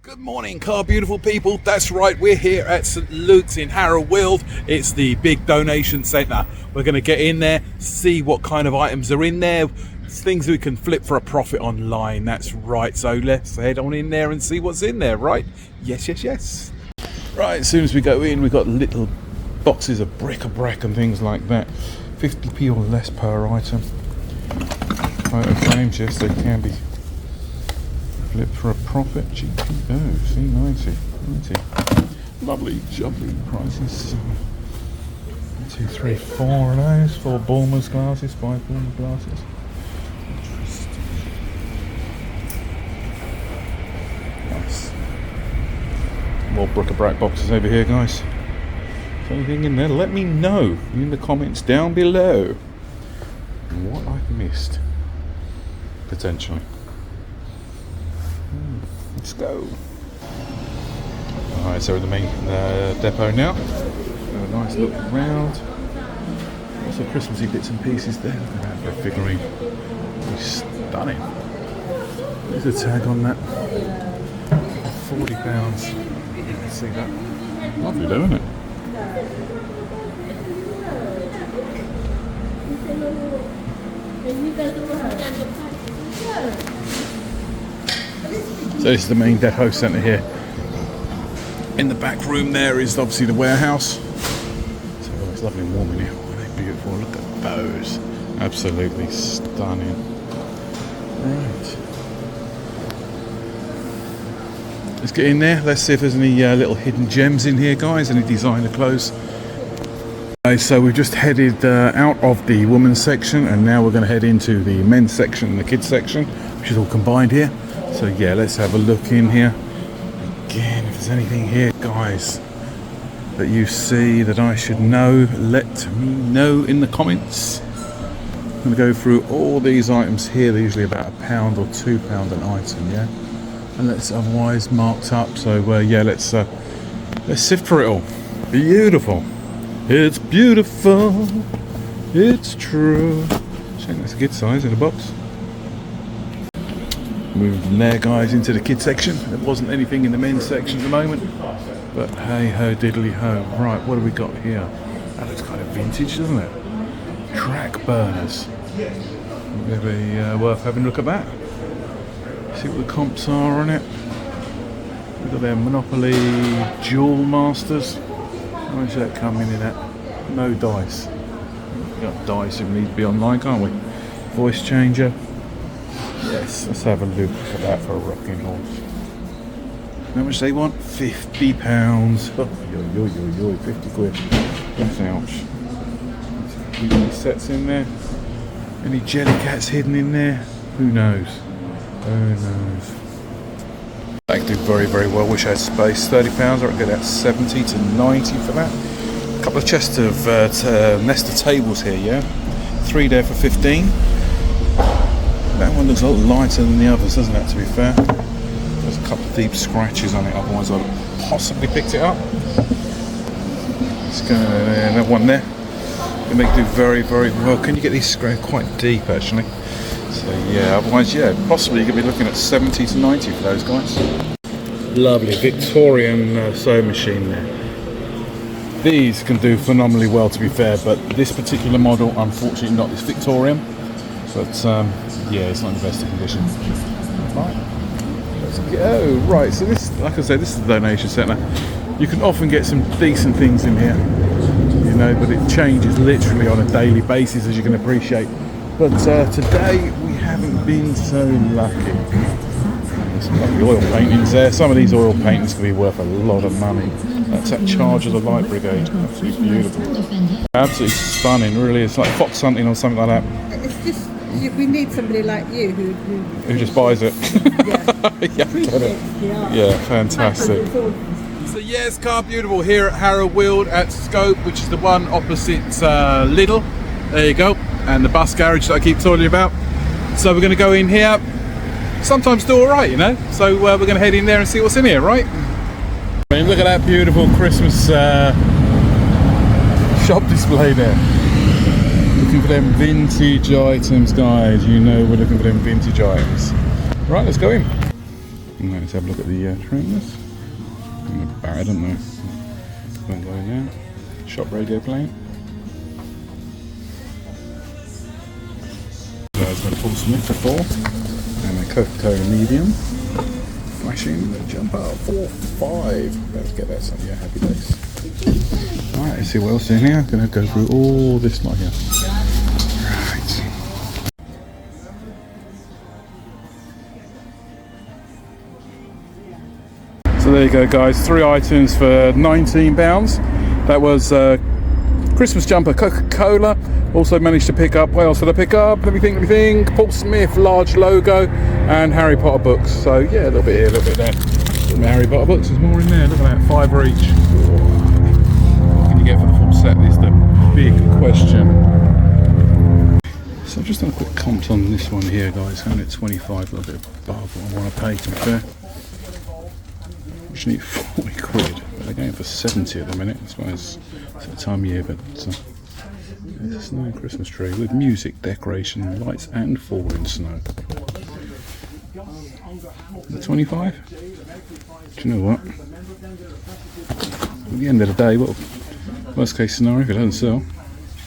Good morning, car beautiful people. That's right, we're here at St Luke's in Harrow Weald. It's the big donation centre. We're going to get in there, see what kind of items are in there, things we can flip for a profit online. That's right, so let's head on in there and see what's in there, right? Yes. Right, as soon as we go in, we've got little boxes of bric-a-brac and things like that. 50p or less per item. Photo frames, yes, they can be flip for a profit. GPO, C90. Lovely, jubbly prices. 1, 2, 3, 4 of those. 4 Bulmer's glasses, 5 Bulmer glasses. Interesting. Nice. More bric-a-brac boxes over here, guys. Is there anything in there? Let me know in the comments down below what I've missed. Potentially. Let's go. Alright, so we're in the main depot now. Have a nice look around. Lots of Christmassy bits and pieces there. Look at that figurine. It's stunning. There's a tag on that. £40. You can see that. Lovely though, isn't it? So this is the main depot centre here. In the back room there is obviously the warehouse. So it's lovely and warm in here. Oh, they're beautiful. Look at those. Absolutely stunning. Right. Let's get in there. Let's see if there's any little hidden gems in here, guys. Any designer clothes. Okay, so we've just headed out of the women's section, and now we're going to head into the men's section and the kids section, which is all combined here. So yeah, let's have a look in here. Again, if there's anything here, guys, that you see that I should know, let me know in the comments. I'm going to go through all these items here. They're usually about £1 or £2 an item, yeah? Unless otherwise marked up. So yeah, let's sift for it all. Beautiful. It's beautiful. It's true. I think that's a good size in a box. Moving from there, guys, into the kids section. There wasn't anything in the men's section at the moment, but hey ho diddly ho. Right, what do we got here? That looks kind of vintage, doesn't it? Track burners. Maybe worth having a look at that. See what the comps are on it. We've got their Monopoly Duel Masters. How much that coming in at? No dice. We've got dice, we need to be online, can't we? Voice changer. Yes, let's have a look at that for a rocking horse. How much they want? £50. Oh, yo, 50 quid. That's ouch. Any sets in there? Any jelly cats hidden in there? Who knows? That could do very, very well. Wish I had space. £30. I reckon get out 70 to 90 for that. A couple of chests of Nesta tables here, yeah? 3 there for 15. That one looks a lot lighter than the others, doesn't it, to be fair? There's a couple of deep scratches on it, otherwise I'd have possibly picked it up. Let's go, that one there. They make do very, very well. Can you get these scratched quite deep, actually? So yeah, otherwise, yeah, possibly you could be looking at 70 to 90 for those guys. Lovely Victorian sewing machine there. These can do phenomenally well, to be fair, but this particular model, unfortunately not. It's Victorian, but yeah, it's not in the best of condition. Right, let's go. Right, so this, like I said, this is the donation centre. You can often get some decent things in here, you know, but it changes literally on a daily basis, as you can appreciate. But today we haven't been so lucky. There's some lovely oil paintings there. Some of these oil paintings can be worth a lot of money. That's that Charge of the Light Brigade. Absolutely beautiful. Absolutely stunning, really. It's like fox hunting or something like that. It's just, we need somebody like you who just buys it. Yeah, yeah, fantastic. So yes, car beautiful here at Harrow Weald at Scope, which is the one opposite Lidl. There you go. And the bus garage that I keep talking about. So we're going to go in here. Sometimes do alright, you know. So we're going to head in there and see what's in here, right? I mean, look at that beautiful Christmas shop display there. Looking for them vintage items, guys. You know we're looking for them vintage items. Right, let's go in. Let's Let's have a look at the trainers. They're bad, aren't they? Won't go in there. Shop radio playing. There's got a Paul Smith for 4 and a Coca-Cola medium. Flashing jumper 4-5. Let's get that some, yeah, happy days. Alright, let's see what else is in here. I'm going to go through all this lot here. Right. So there you go, guys. 3 items for £19. That was Christmas jumper, Coca-Cola. Also managed to pick up, what else did I pick up? Let me think. Paul Smith, large logo, and Harry Potter books. So yeah, a little bit here, a little bit there. Some Harry Potter books, there's more in there. Look at that, £5 each. What can you get for the full set is the big question. So I've just done a quick comps on this one here, guys. 125, a little bit above what I want to pay, to be fair. Which need 40 quid, but they're going for 70 at the minute. I suppose it's the time of year, but there's a snow Christmas tree with music, decoration, lights, and falling snow. The 25? Do you know what? At the end of the day, well, worst case scenario, if it doesn't sell,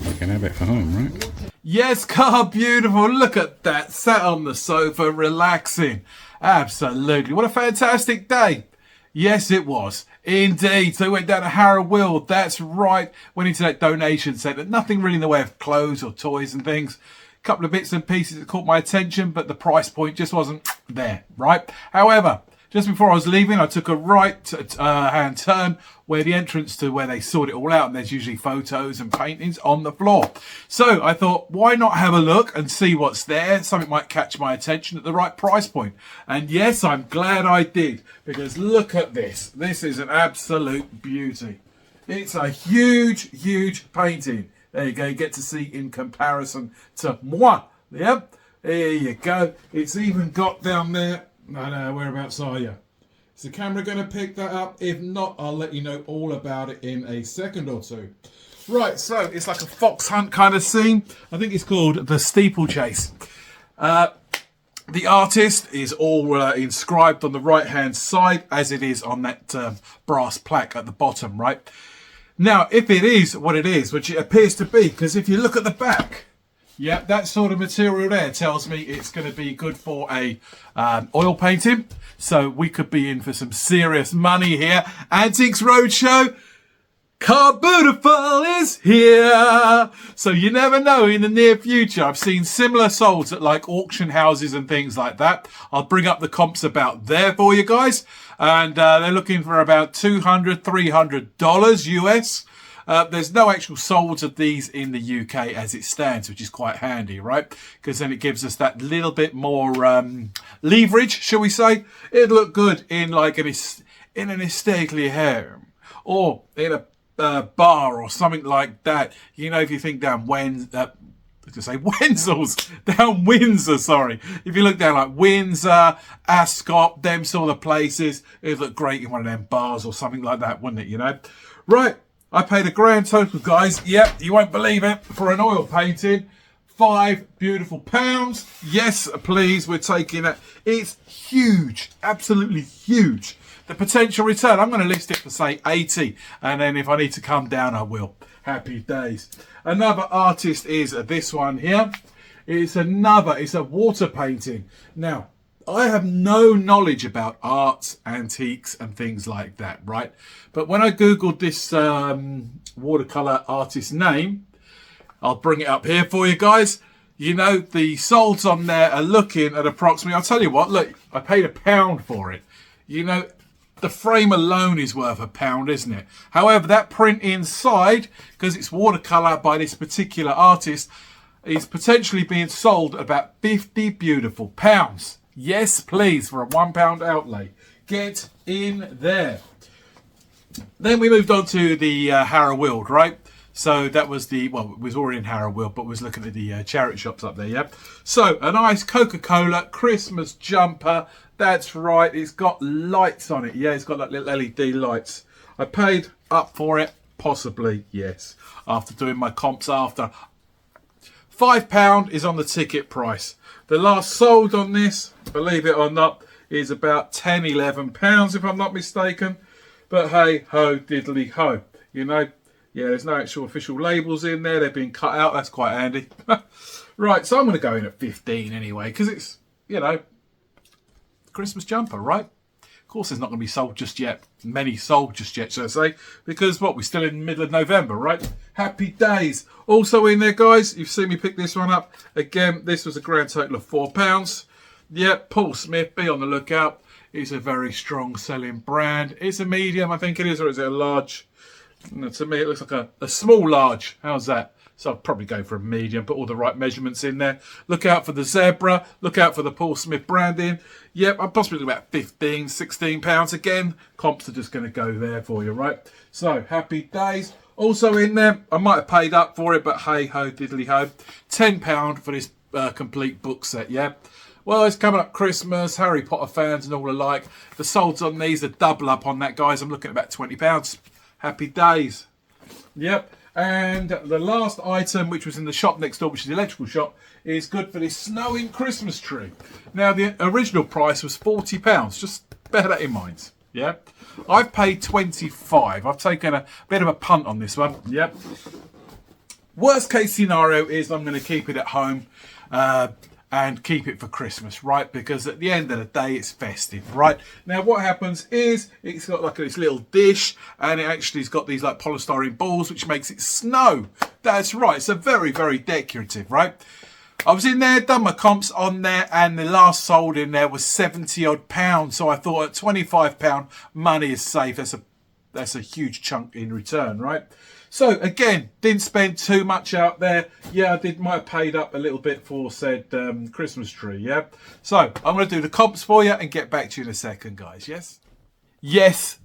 you can have it for home, right? Yes, car, beautiful. Look at that. Sat on the sofa, relaxing. Absolutely. What a fantastic day. Yes, it was. Indeed. So we went down to Harrow. That's right. Went into that donation centre. Nothing really in the way of clothes or toys and things. A couple of bits and pieces that caught my attention, but the price point just wasn't there, right? However, just before I was leaving, I took a right-hand turn where the entrance to where they sort it all out, and there's usually photos and paintings on the floor. So I thought, why not have a look and see what's there? Something might catch my attention at the right price point. And yes, I'm glad I did, because look at this. This is an absolute beauty. It's a huge, huge painting. There you go, you get to see in comparison to moi. Yep, there you go. It's even got down there. No, whereabouts are you? Is the camera going to pick that up? If not, I'll let you know all about it in a second or two. Right, so it's like a fox hunt kind of scene. I think it's called The Steeplechase. The artist is all inscribed on the right-hand side, as it is on that brass plaque at the bottom, right? Now, if it is what it is, which it appears to be, because if you look at the back, yeah, that sort of material there tells me it's going to be good for a oil painting. So we could be in for some serious money here. Antiques Roadshow, Car Beautiful is here. So you never know in the near future. I've seen similar solds at like auction houses and things like that. I'll bring up the comps about there for you guys. And they're looking for about $200, $300 US. There's no actual solds of these in the UK as it stands, which is quite handy, right? Because then it gives us that little bit more leverage, shall we say. It'd look good in like in an stately home or in a bar or something like that. You know, if you think down Windsor, sorry. If you look down like Windsor, Ascot, them sort of places, it'd look great in one of them bars or something like that, wouldn't it, you know? Right. I paid a grand total, guys. Yep, you won't believe it. For an oil painting, £5 beautiful pounds. Yes, please, we're taking it. It's huge, absolutely huge. The potential return, I'm going to list it for, say, 80. And then if I need to come down, I will. Happy days. Another artist is this one here. It's a water painting. Now, I have no knowledge about arts, antiques and things like that, right? But when I Googled this watercolour artist name, I'll bring it up here for you guys. You know, the solds on there are looking at approximately, I'll tell you what, look, I paid £1 for it. You know, the frame alone is worth £1, isn't it? However, that print inside, because it's watercolour by this particular artist, is potentially being sold at about 50 beautiful pounds. Yes, please, for a £1 outlay. Get in there. Then we moved on to the Harrow, right? So that was it was already in Harrow, but was looking at the charity shops up there, yeah? So a nice Coca-Cola Christmas jumper. That's right, it's got lights on it. Yeah, it's got like little LED lights. I paid up for it, possibly, yes, after doing my comps after. £5 is on the ticket price. The last sold on this, believe it or not, is about £10-11 if I'm not mistaken. But hey ho diddly ho, you know. Yeah, there's no actual official labels in there. They've been cut out. That's quite handy. Right, so I'm going to go in at 15 anyway, because it's, you know, Christmas jumper, right? Of course, there's not going to be sold just yet. Many sold just yet, should I say? Because what? We're still in the middle of November, right? Happy days. Also in there, guys. You've seen me pick this one up. Again, this was a grand total of £4. Yep, Paul Smith. Be on the lookout. It's a very strong selling brand. It's a medium, I think it is, or is it a large? To me, it looks like a small large. How's that? So I'd probably go for a medium, put all the right measurements in there. Look out for the zebra. Look out for the Paul Smith branding. Yep, I'm possibly about £15, £16 again. Comps are just going to go there for you, right? So, happy days. Also in there, I might have paid up for it, but hey ho, diddly ho. £10 for this complete book set, yeah? Well, it's coming up Christmas, Harry Potter fans and all alike. The solds on these are double up on that, guys. I'm looking at about £20. Happy days. Yep. And the last item, which was in the shop next door, which is the electrical shop, is good for this snowing Christmas tree. Now, the original price was £40. Just bear that in mind. Yeah. I've paid 25. I've taken a bit of a punt on this one. Yep. Worst case scenario is I'm going to keep it at home. And keep it for Christmas, right? Because at the end of the day, it's festive, right? Now, what happens is it's got like this little dish, and it actually's got these like polystyrene balls, which makes it snow. That's right. It's a very, very decorative, right? I was in there, done my comps on there, and the last sold in there was 70 odd pounds. So I thought at £25, money is safe. That's a huge chunk in return, right? So again, didn't spend too much out there. Yeah, might have paid up a little bit for said Christmas tree, yeah? So I'm going to do the comps for you and get back to you in a second, guys, yes? Yes,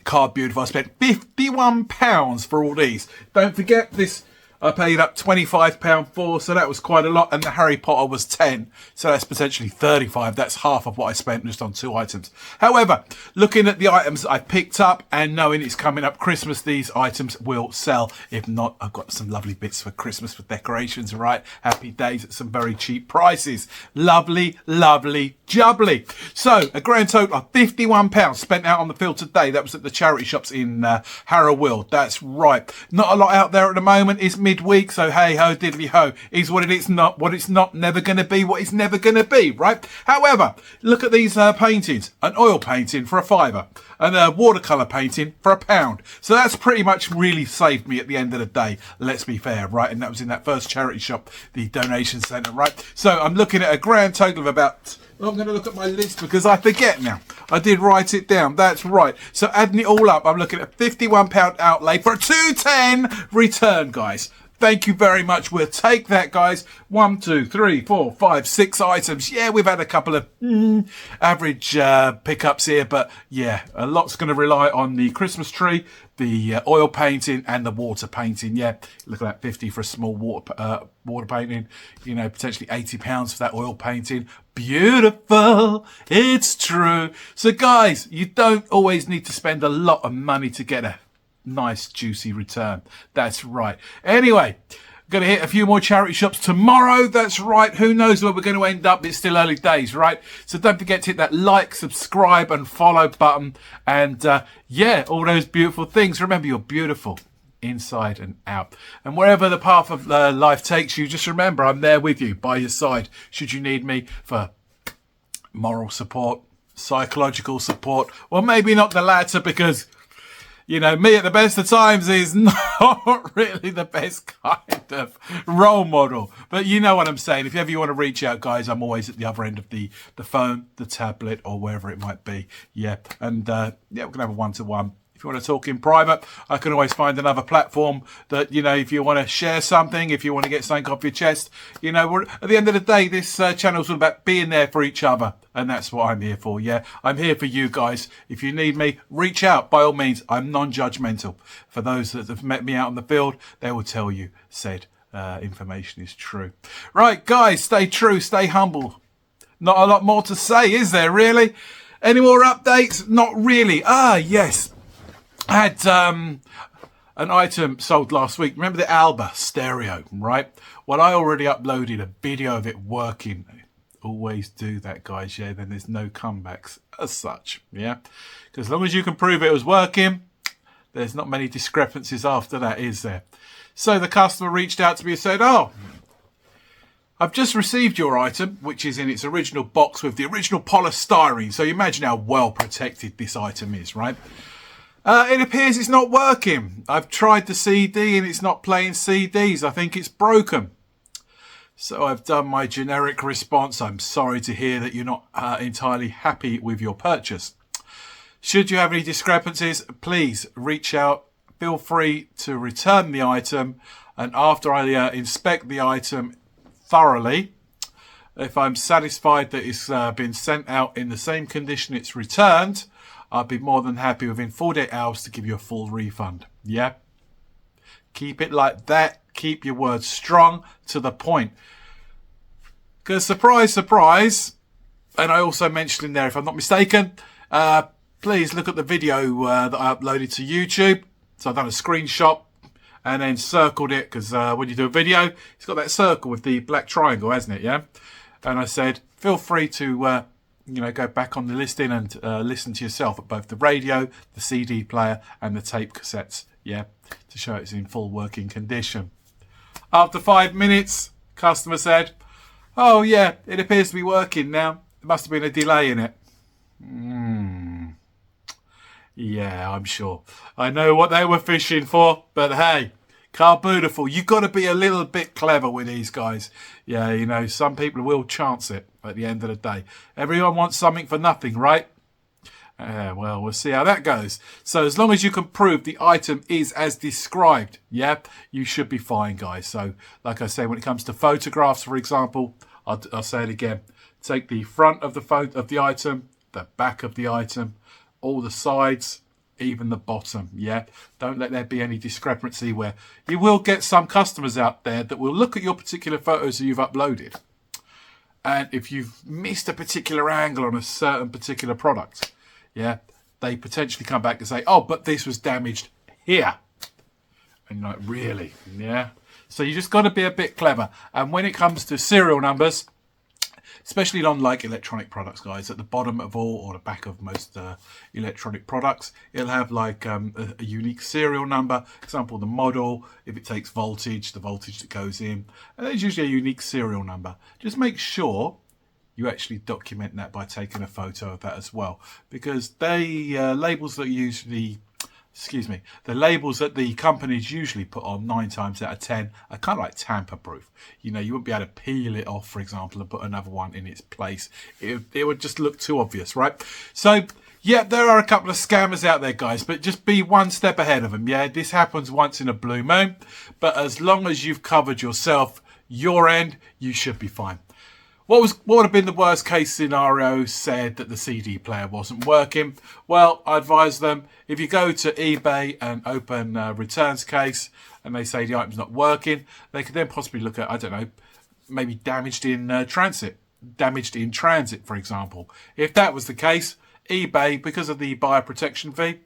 Card Beautiful. I spent £51 for all these. Don't forget this. I paid up £25 for, so that was quite a lot. And the Harry Potter was 10, so that's potentially 35. That's half of what I spent just on 2 items. However, looking at the items I picked up and knowing it's coming up Christmas, these items will sell. If not, I've got some lovely bits for Christmas for decorations, right? Happy days at some very cheap prices. Lovely, lovely, jubbly. So, a grand total of £51 spent out on the field today. That was at the charity shops in Harrow. That's right. Not a lot out there at the moment. It's midweek, so hey ho diddly ho, is what it is, not what it's not, never going to be what it's never going to be, right? However, look at these paintings. An oil painting for £5 and a watercolour painting for £1. So that's pretty much really saved me at the end of the day, let's be fair, right? And that was in that first charity shop, the donation centre, right? So I'm looking at a grand total of about, I'm going to look at my list because I forget now. I did write it down. That's right. So adding it all up, I'm looking at £51 outlay for a £210 return, guys. Thank you very much. We'll take that, guys. 1, 2, 3, 4, 5, 6 items. Yeah, we've had a couple of average pickups here, but yeah, a lot's going to rely on the Christmas tree, the oil painting, and the water painting. Yeah, look at that, 50 for a small water painting. You know, potentially £80 for that oil painting. Beautiful, it's true. So, guys, you don't always need to spend a lot of money to get a nice juicy return. That's right. Anyway, going to hit a few more charity shops tomorrow. That's right. Who knows where we're going to end up? It's still early days, right? So don't forget to hit that like, subscribe and follow button, and yeah, all those beautiful things. Remember, you're beautiful inside and out, and wherever the path of life takes you, just remember I'm there with you, by your side, should you need me for moral support, psychological support, well, maybe not the latter, because you know, me at the best of times is not really the best kind of role model. But you know what I'm saying. If ever you want to reach out, guys, I'm always at the other end of the phone, the tablet, or wherever it might be. Yeah. And yeah, we're going to have a one-to-one. If you want to talk in private, I can always find another platform that, you know, if you want to share something, if you want to get something off your chest, you know, at the end of the day, this channel's all about being there for each other. And that's what I'm here for, yeah. I'm here for you guys. If you need me, reach out. By all means, I'm non-judgmental. For those that have met me out in the field, they will tell you said information is true. Right, guys, stay true, stay humble. Not a lot more to say, is there, really? Any more updates? Not really. Ah, yes. I had an item sold last week. Remember the Alba stereo, right? Well, I already uploaded a video of it working always do that, guys. Yeah, then there's no comebacks as such. Yeah, because as long as you can prove it was working, there's not many discrepancies after that, is there? So the customer reached out to me and said, oh, I've just received your item, which is in its original box with the original polystyrene. So you imagine how well protected this item is, right? It appears it's not working. I've tried the CD and it's not playing CDs. I think it's broken. So I've done my generic response. I'm sorry to hear that you're not entirely happy with your purchase. Should you have any discrepancies, please reach out. Feel free to return the item. And after I inspect the item thoroughly, if I'm satisfied that it's been sent out in the same condition it's returned, I'll be more than happy within 48 hours to give you a full refund. Yeah? Keep it like that. Keep your words strong, to the point. Because surprise, surprise, and I also mentioned in there, if I'm not mistaken, please look at the video that I uploaded to YouTube. So I've done a screenshot and then circled it, because when you do a video, it's got that circle with the black triangle, hasn't it? Yeah. And I said, feel free to go back on the listing and listen to yourself at both the radio, the CD player, and the tape cassettes. Yeah, to show it's in full working condition. After 5 minutes, customer said, oh yeah, it appears to be working now. There must have been a delay in it. Yeah, I'm sure. I know what they were fishing for, but hey, Carbooniful, you've got to be a little bit clever with these guys. Yeah, you know, some people will chance it at the end of the day. Everyone wants something for nothing, right? Well, we'll see how that goes. So as long as you can prove the item is as described, yeah, you should be fine, guys. So like I say, when it comes to photographs, for example, I'll say it again. Take the front of the item, the back of the item, all the sides, even the bottom. Yeah, don't let there be any discrepancy, where you will get some customers out there that will look at your particular photos that you've uploaded, and if you've missed a particular angle on a certain particular product, yeah, they potentially come back and say, oh, but this was damaged here. And you're like, really? Yeah. So you just got to be a bit clever. And when it comes to serial numbers, especially on like electronic products, guys, at the bottom of all, or the back of most electronic products, it'll have like a unique serial number. For example, the model, if it takes voltage, the voltage that goes in. And there's usually a unique serial number. Just make sure you actually document that by taking a photo of that as well, because they labels that usually, the labels that the companies usually put on 9 times out of 10 are kind of like tamper proof. You know, you wouldn't be able to peel it off, for example, and put another one in its place. It would just look too obvious, right? So yeah, there are a couple of scammers out there, guys, but just be one step ahead of them. Yeah, this happens once in a blue moon, but as long as you've covered yourself, your end, you should be fine. What would have been the worst case scenario said that the CD player wasn't working? Well, I advise them, if you go to eBay and open a returns case and they say the item's not working, they could then possibly look at, I don't know, maybe damaged in transit, for example. If that was the case, eBay, because of the buyer protection fee,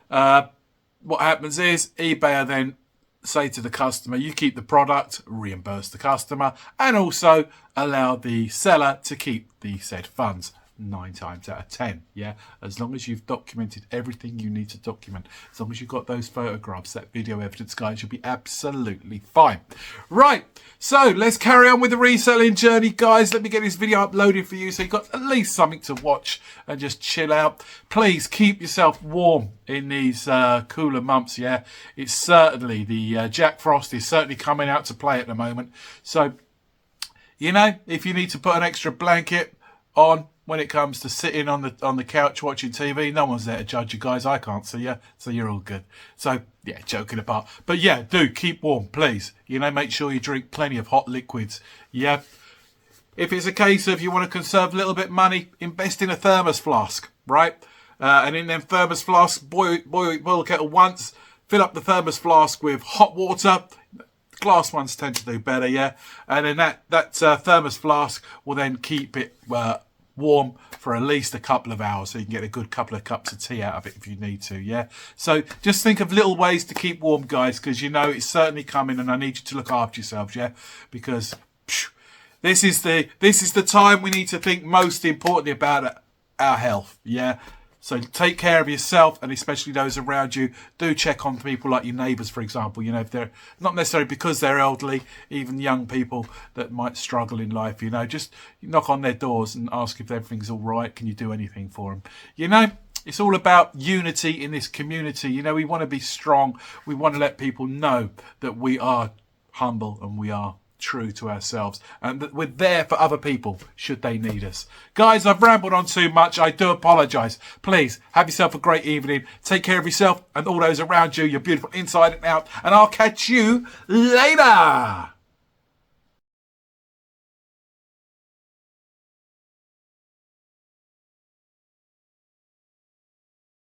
what happens is eBay are then say to the customer, you keep the product, reimburse the customer, and also allow the seller to keep the said funds 9 times out of 10. Yeah, as long as you've documented everything you need to document, as long as you've got those photographs, that video evidence, guys, you'll be absolutely fine. Right, so let's carry on with the reselling journey, guys. Let me get this video uploaded for you so you've got at least something to watch and just chill out. Please keep yourself warm in these cooler months. Yeah, it's certainly, the Jack Frost is certainly coming out to play at the moment. So, you know, if you need to put an extra blanket on when it comes to sitting on the couch watching TV, no one's there to judge you, guys. I can't see you, so you're all good. So yeah, joking apart, but yeah, do keep warm, please. You know, make sure you drink plenty of hot liquids. Yeah, if it's a case of you want to conserve a little bit of money, invest in a thermos flask, right? And in them thermos flasks, boil the kettle once, fill up the thermos flask with hot water. Glass ones tend to do better, yeah. And then that thermos flask will then keep it warm for at least a couple of hours, so you can get a good couple of cups of tea out of it if you need to, yeah. So just think of little ways to keep warm, guys, because you know it's certainly coming, and I need you to look after yourselves, yeah, because This is the time we need to think most importantly about our health. Yeah. So take care of yourself and especially those around you. Do check on people like your neighbours, for example. You know, if they're not necessarily because they're elderly, even young people that might struggle in life, you know, just knock on their doors and ask if everything's all right. Can you do anything for them? You know, it's all about unity in this community. You know, we want to be strong. We want to let people know that we are humble and we are true to ourselves and that we're there for other people should they need us. Guys, I've rambled on too much. I do apologise. Please have yourself a great evening. Take care of yourself and all those around you. You're beautiful inside and out. And I'll catch you later.